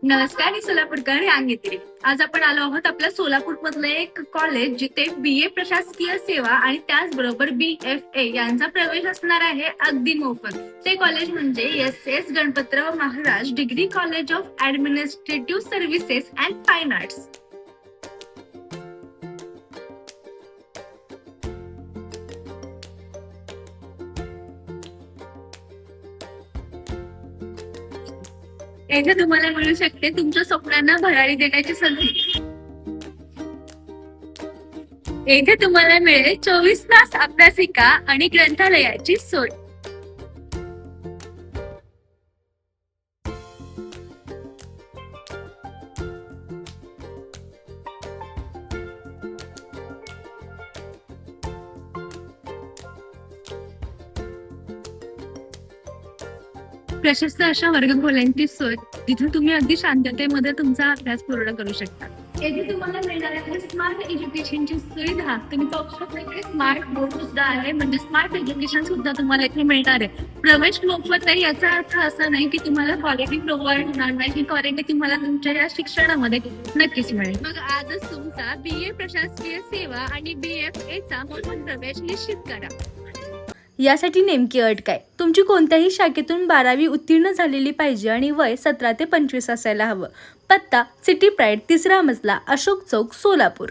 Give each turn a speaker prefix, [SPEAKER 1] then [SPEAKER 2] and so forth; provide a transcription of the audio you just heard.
[SPEAKER 1] नमस्कार, मी सोलापूरकर अंगित्री. आज आपण आलो आहोत आपल्या सोलापूर मधलं एक कॉलेज जिथे BA प्रशासकीय सेवा आणि त्याचबरोबर BFA यांचा प्रवेश असणार आहे अगदी मोफत. ते कॉलेज म्हणजे SS Ganpatrao Maharaj degree college of administrative services and fine arts. येथे तुम्हाला मिळू शकते तुमच्या स्वप्नांना भरारी देण्याची संधी. येथे तुम्हाला मिळेल 24 तास अभ्यासिका आणि ग्रंथालयाची सोय. प्रशस्त अशा वर्गखोल्यांची सोय जिथे तुम्ही अगदी शांततेमध्ये तुमचा अभ्यास पूर्ण करू शकता. येथे तुम्हाला मिळणार आहे स्मार्ट एज्युकेशनची सुविधा. तुम्ही पाहू शकता की स्मार्ट बोर्ड सुद्धा आहे, म्हणजे स्मार्ट एज्युकेशन सुद्धा तुम्हाला इथे मिळणार आहे. प्रवेश मोफत आहे याचा अर्थ असा नाही की तुम्हाला क्वालिटी प्रोव्हाइड होणार नाही. ही क्वालिटी तुम्हाला तुमच्या या शिक्षणामध्ये नक्कीच मिळेल. मग आजच तुमचा BA प्रशासकीय सेवा आणि BFA चा मोफत प्रवेश निश्चित करा.
[SPEAKER 2] यासाठी नेमकी अट काय? तुमची कोणत्याही शाखेतून 12वी उत्तीर्ण झालेली पाहिजे आणि वय 17 ते 25 असायला हवं. पत्ता सिटी प्राईड 3रा मजला, अशोक चौक, सोलापूर.